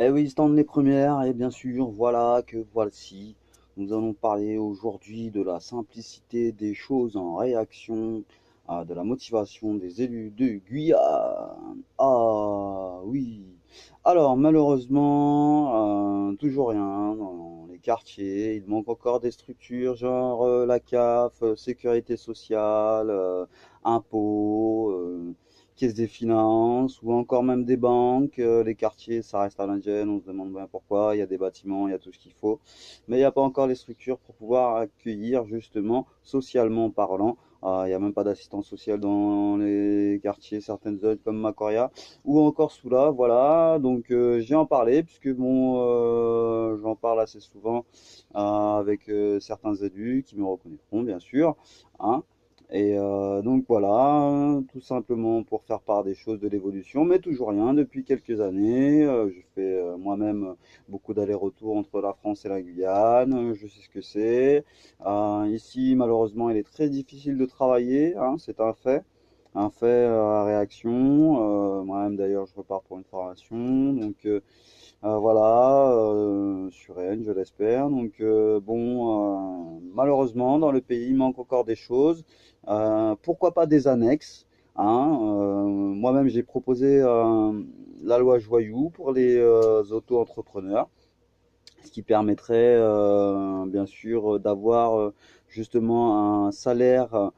Eh oui, stand les premières, et bien sûr, voilà que voici. Nous allons parler aujourd'hui de la simplicité des choses en réaction à de la motivation des élus de Guyane. Ah oui. Alors, malheureusement, toujours rien dans les quartiers. Il manque encore des structures genre la CAF, sécurité sociale, impôts. Caisse des finances ou encore même des banques. Les quartiers, ça reste à l'indienne, on se demande bien pourquoi. Il y a des bâtiments, il y a tout ce qu'il faut. Mais il n'y a pas encore les structures pour pouvoir accueillir, justement, socialement parlant. Il n'y a même pas d'assistance sociale dans les quartiers, certaines zones comme Macoria ou encore Soula, voilà. Donc j'ai en parlé puisque bon, j'en parle assez souvent avec certains élus qui me reconnaîtront, bien sûr, hein. Et donc voilà, tout simplement pour faire part des choses de l'évolution, mais toujours rien depuis quelques années. Je fais moi-même beaucoup d'allers-retours entre la France et la Guyane, je sais ce que c'est. Ici, malheureusement, il est très difficile de travailler, hein, c'est un fait à réaction. Moi-même, d'ailleurs, je repars pour une formation, donc voilà, sur Rennes, je l'espère. Donc bon, malheureusement, dans le pays, il manque encore des choses. Pourquoi pas des annexes, hein, moi-même, j'ai proposé la loi Joyou pour les auto-entrepreneurs, ce qui permettrait bien sûr d'avoir justement un salaire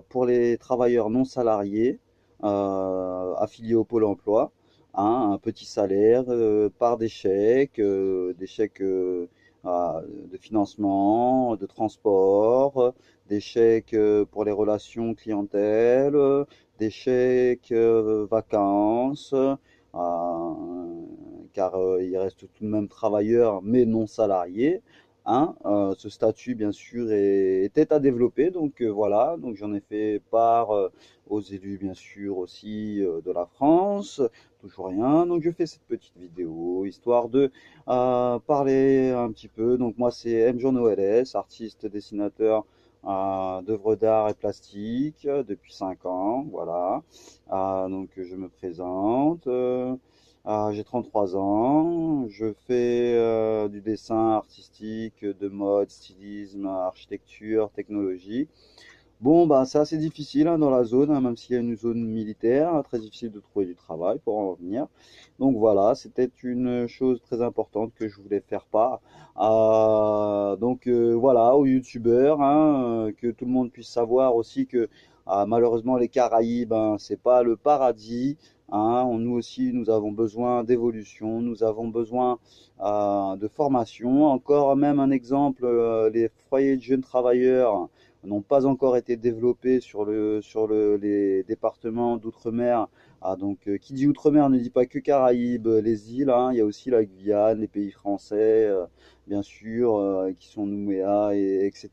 pour les travailleurs non salariés affiliés au Pôle emploi, hein, un petit salaire par des chèques de financement, de transport, des chèques pour les relations clientèle, des chèques vacances, car il reste tout de même travailleur mais non salarié, hein. Ce statut, bien sûr, était à développer, donc voilà, donc j'en ai fait part aux élus, bien sûr, aussi de la France, toujours rien. Donc je fais cette petite vidéo, histoire de parler un petit peu. Donc moi, c'est M. Jean OLS, artiste, dessinateur d'œuvres d'art et plastique depuis 5 ans, voilà. Donc je me présente. J'ai 33 ans, je fais du dessin artistique, de mode, stylisme, architecture, technologie. Bon, bah, c'est assez difficile hein, dans la zone, hein, même s'il y a une zone militaire, hein, très difficile de trouver du travail pour en venir. Donc voilà, c'était une chose très importante que je voulais faire part. Donc voilà, aux youtubeurs, hein, que tout le monde puisse savoir aussi que malheureusement les Caraïbes, hein, c'est pas le paradis. Hein. Nous aussi, nous avons besoin d'évolution, nous avons besoin de formation. Encore même un exemple, les foyers de jeunes travailleurs n'ont pas encore été développés les départements d'outre-mer. Donc, qui dit outre-mer ne dit pas que Caraïbes, les îles, hein, il y a aussi la Guyane, les pays français, bien sûr, qui sont Nouméa, etc.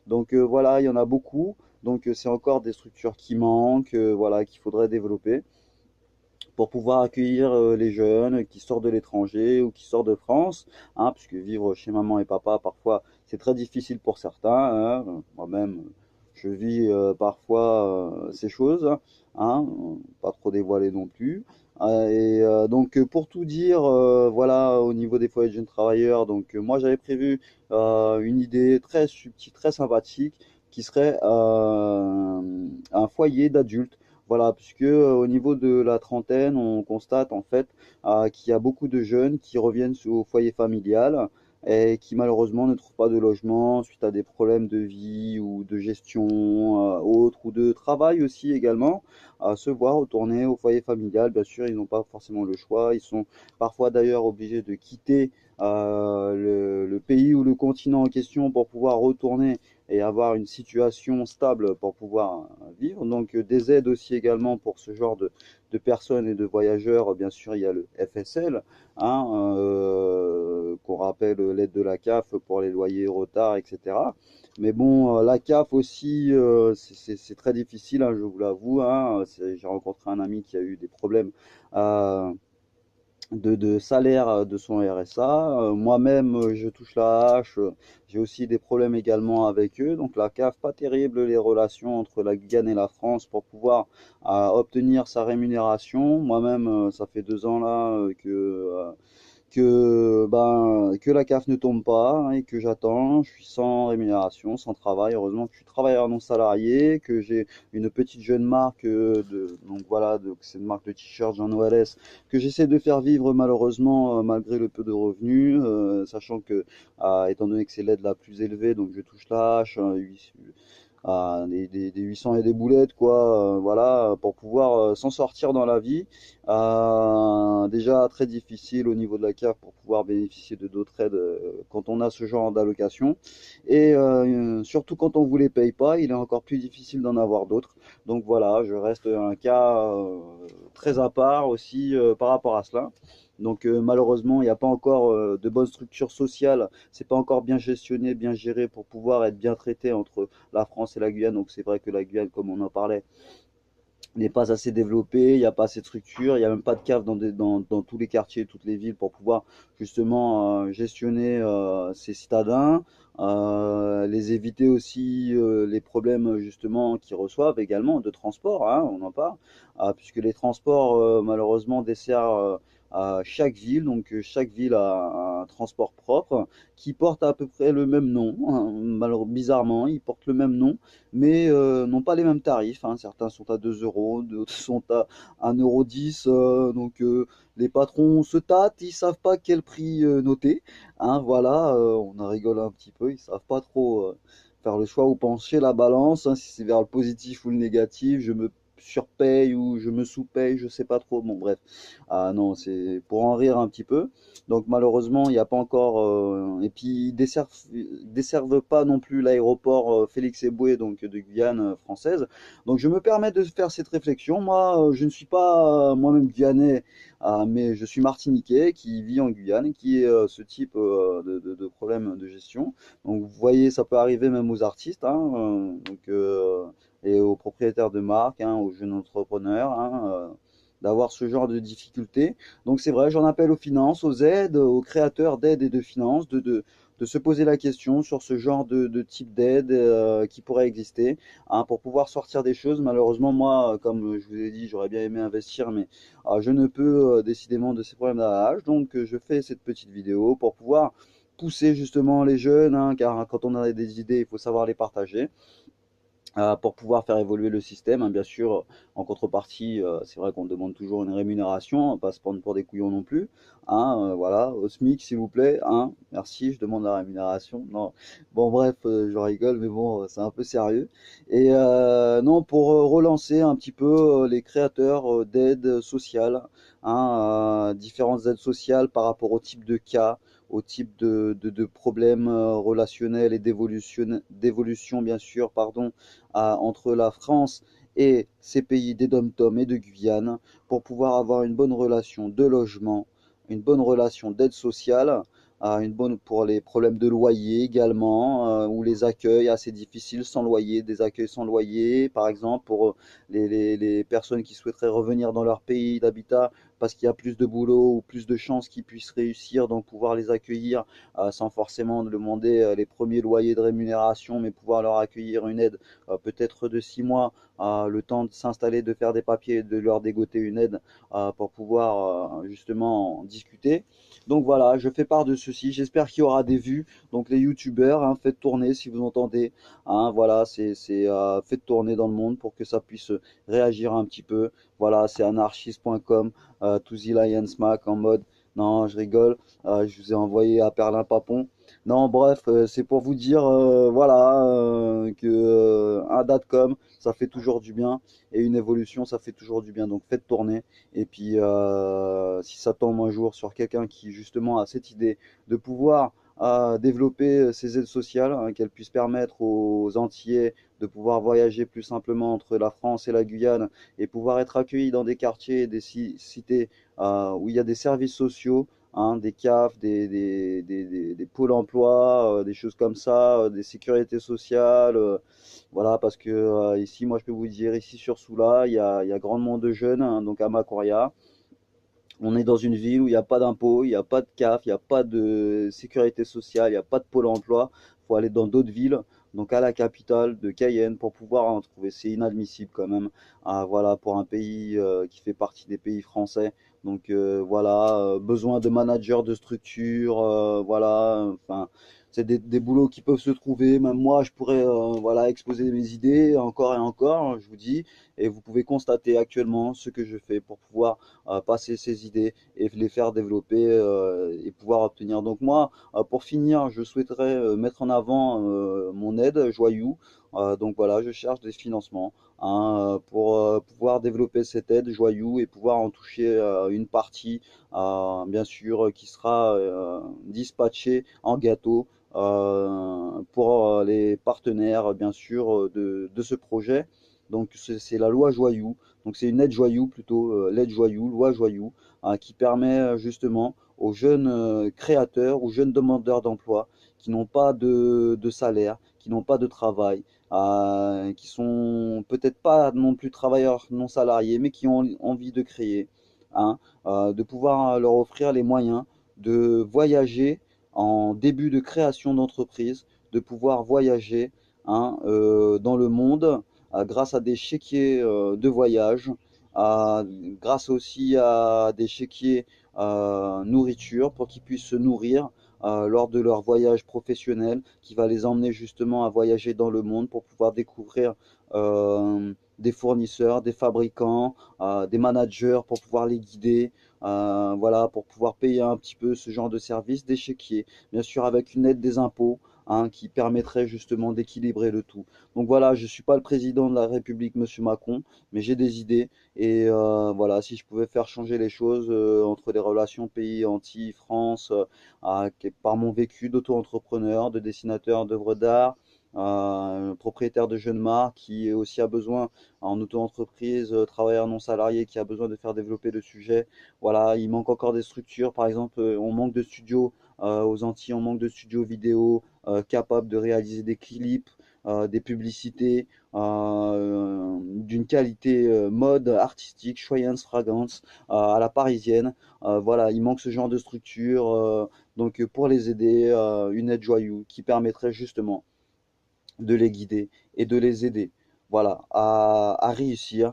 Donc voilà, il y en a beaucoup. Donc c'est encore des structures qui manquent, voilà, qu'il faudrait développer pour pouvoir accueillir les jeunes qui sortent de l'étranger ou qui sortent de France, hein, puisque vivre chez maman et papa, parfois, c'est très difficile pour certains, hein. Moi-même, je vis parfois ces choses, hein, pas trop dévoiler non plus. Donc, pour tout dire, voilà, au niveau des foyers de jeunes travailleurs, donc moi j'avais prévu une idée très subtile, très sympathique, qui serait un foyer d'adultes, voilà, puisque au niveau de la trentaine, on constate en fait qu'il y a beaucoup de jeunes qui reviennent au foyer familial et qui malheureusement ne trouvent pas de logement suite à des problèmes de vie ou de gestion autre ou de travail aussi également, à se voir retourner au foyer familial. Bien sûr, ils n'ont pas forcément le choix. Ils sont parfois d'ailleurs obligés de quitter le pays ou le continent en question pour pouvoir retourner et avoir une situation stable pour pouvoir vivre. Donc des aides aussi également pour ce genre de personnes et de voyageurs. Bien sûr, il y a le FSL, hein, qu'on rappelle l'aide de la CAF pour les loyers retards, etc. Mais bon, la CAF aussi, c'est très difficile, hein, je vous l'avoue. Hein. J'ai rencontré un ami qui a eu des problèmes. Euh, de salaire de son RSA. Moi-même, je touche la hache. J'ai aussi des problèmes également avec eux. Donc la CAF, pas terrible les relations entre la Guyane et la France pour pouvoir obtenir sa rémunération. Moi-même, ça fait 2 ans là que la CAF ne tombe pas hein, et que j'attends. Je suis sans rémunération, sans travail. Heureusement que je suis travailleur non salarié, que j'ai une petite jeune marque donc voilà, c'est une marque de t-shirt Jean Noël que j'essaie de faire vivre malheureusement malgré le peu de revenus, sachant que étant donné que c'est l'aide la plus élevée, donc je touche la hache, hein, des 800 et des boulettes, quoi, voilà, pour pouvoir s'en sortir dans la vie. Déjà très difficile au niveau de la CAF pour pouvoir bénéficier de d'autres aides quand on a ce genre d'allocation. Et surtout quand on ne vous les paye pas, il est encore plus difficile d'en avoir d'autres. Donc voilà, je reste un cas très à part aussi par rapport à cela. Donc malheureusement, il n'y a pas encore de bonnes structures sociales, c'est pas encore bien gestionné, bien géré pour pouvoir être bien traité entre la France et la Guyane. Donc c'est vrai que la Guyane, comme on en parlait, n'est pas assez développée, il n'y a pas assez de structures, il n'y a même pas de cave dans tous les quartiers, toutes les villes pour pouvoir justement gestionner ces citadins, les éviter aussi les problèmes justement qu'ils reçoivent également de transport, hein, on en parle, puisque les transports malheureusement desservent à chaque ville, donc chaque ville a un transport propre qui porte à peu près le même nom, hein, bizarrement, ils portent le même nom, mais n'ont pas les mêmes tarifs, hein. Certains sont à 2 euros, d'autres sont à 1,10 €. Donc les patrons se tâtent, ils savent pas quel prix noter. Hein, voilà, on en rigole un petit peu, ils savent pas trop faire le choix ou pencher la balance, hein, si c'est vers le positif ou le négatif. Je me surpaye ou je me sous-paye, je sais pas trop. Bon, bref. Ah non, c'est pour en rire un petit peu. Donc malheureusement, il n'y a pas encore. Et puis desservent pas non plus l'aéroport Félix Éboué, donc de Guyane française. Donc je me permets de faire cette réflexion. Moi, je ne suis pas moi-même guyanais, mais je suis martiniquais qui vit en Guyane, qui est ce type de problème de gestion. Donc vous voyez, ça peut arriver même aux artistes, hein, et aux propriétaires de marques, hein, aux jeunes entrepreneurs. Hein, d'avoir ce genre de difficultés. Donc c'est vrai, j'en appelle aux finances, aux aides, aux créateurs d'aides et de finances, de se poser la question sur ce genre de type d'aide qui pourrait exister hein, pour pouvoir sortir des choses. Malheureusement, moi, comme je vous ai dit, j'aurais bien aimé investir, mais je ne peux décidément de ces problèmes d'âge. Donc je fais cette petite vidéo pour pouvoir pousser justement les jeunes, hein, car quand on a des idées, il faut savoir les partager pour pouvoir faire évoluer le système, hein, bien sûr, en contrepartie, c'est vrai qu'on demande toujours une rémunération, pas se prendre pour des couillons non plus. Hein, voilà, au SMIC, s'il vous plaît. Hein, merci, je demande la rémunération. Non, bon, bref, je rigole, mais bon, c'est un peu sérieux. Et non, pour relancer un petit peu les créateurs d'aides sociales, hein, différentes aides sociales par rapport au type de cas, au type de problèmes relationnels et d'évolution, bien sûr, pardon, entre la France et ces pays des Dom-Tom et de Guyane pour pouvoir avoir une bonne relation de logement, une bonne relation d'aide sociale, une bonne pour les problèmes de loyer également, ou les accueils assez difficiles sans loyer, des accueils sans loyer, par exemple pour les personnes qui souhaiteraient revenir dans leur pays d'habitat parce qu'il y a plus de boulot ou plus de chances qu'ils puissent réussir, donc pouvoir les accueillir sans forcément demander les premiers loyers de rémunération, mais pouvoir leur accueillir une aide peut-être de 6 mois, le temps de s'installer, de faire des papiers, de leur dégoter une aide pour pouvoir justement discuter. Donc voilà, je fais part de ceci. J'espère qu'il y aura des vues. Donc les youtubeurs, hein, faites tourner si vous entendez. Hein, voilà, faites tourner dans le monde pour que ça puisse réagir un petit peu. Voilà, c'est anarchist.com, to the Lions Mac en mode. Non, je rigole. Je vous ai envoyé à Perlin Papon. Non, bref, c'est pour vous dire, voilà, que un datcom, ça fait toujours du bien, et une évolution, ça fait toujours du bien. Donc faites tourner. Et puis, si ça tombe un jour sur quelqu'un qui justement a cette idée de pouvoir développer ces aides sociales, hein, qu'elles puissent permettre aux Antillais de pouvoir voyager plus simplement entre la France et la Guyane et pouvoir être accueillis dans des quartiers et des cités où il y a des services sociaux, hein, des CAF, des pôles emploi, des choses comme ça, des sécurités sociales. Voilà, parce que ici, moi, je peux vous dire, ici sur Soula, il y a grandement de jeunes, hein, donc à Macoria, On est dans une ville où il n'y a pas d'impôts, il n'y a pas de CAF, il n'y a pas de sécurité sociale, il n'y a pas de pôle emploi. Il faut aller dans d'autres villes, donc à la capitale de Cayenne, pour pouvoir en trouver. C'est inadmissible quand même, voilà, pour un pays qui fait partie des pays français. Donc voilà, besoin de managers de structure, voilà, enfin, c'est des boulots qui peuvent se trouver. Même moi, je pourrais voilà, exposer mes idées encore et encore, je vous dis, et vous pouvez constater actuellement ce que je fais pour pouvoir passer ses idées et les faire développer et pouvoir obtenir. Donc moi, pour finir, je souhaiterais mettre en avant mon aide Joyou. Donc voilà, je cherche des financements pour pouvoir développer cette aide Joyou et pouvoir en toucher une partie, bien sûr, qui sera dispatchée en gâteau pour les partenaires, bien sûr, de ce projet. Donc c'est la loi Joyou. Donc c'est une aide Joyou plutôt, l'aide Joyou, loi Joyou, qui permet justement aux jeunes créateurs, aux jeunes demandeurs d'emploi qui n'ont pas de salaire, qui n'ont pas de travail, qui sont peut-être pas non plus travailleurs non salariés, mais qui ont envie de créer, hein, de pouvoir leur offrir les moyens de voyager en début de création d'entreprise, de pouvoir voyager dans le monde grâce à des chéquiers de voyage, grâce aussi à des chéquiers nourriture pour qu'ils puissent se nourrir lors de leur voyage professionnel qui va les emmener justement à voyager dans le monde pour pouvoir découvrir des fournisseurs, des fabricants, des managers pour pouvoir les guider, voilà, pour pouvoir payer un petit peu ce genre de service, des chéquiers, bien sûr avec une aide des impôts, qui permettrait justement d'équilibrer le tout. Donc voilà, je ne suis pas le président de la République, Monsieur Macron, mais j'ai des idées et voilà, si je pouvais faire changer les choses entre les relations pays anti-France, par mon vécu d'auto-entrepreneur, de dessinateur d'œuvres d'art, propriétaire de jeunes marques qui aussi a besoin en auto-entreprise, travailleur non salarié qui a besoin de faire développer le sujet. Voilà, il manque encore des structures, par exemple, on manque de studios aux Antilles, on manque de studios vidéo capables de réaliser des clips, des publicités d'une qualité mode artistique, Choyance Fragrance à la parisienne. Voilà, il manque ce genre de structure. Donc pour les aider, une aide Joyou qui permettrait justement de les guider et de les aider, voilà, à réussir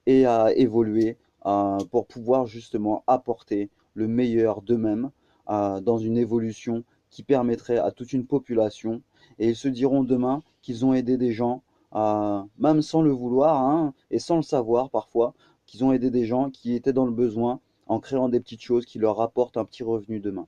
et à évoluer pour pouvoir justement apporter le meilleur d'eux-mêmes dans une évolution qui permettrait à toute une population. Et ils se diront demain qu'ils ont aidé des gens, même sans le vouloir et sans le savoir parfois, qu'ils ont aidé des gens qui étaient dans le besoin en créant des petites choses qui leur rapportent un petit revenu demain.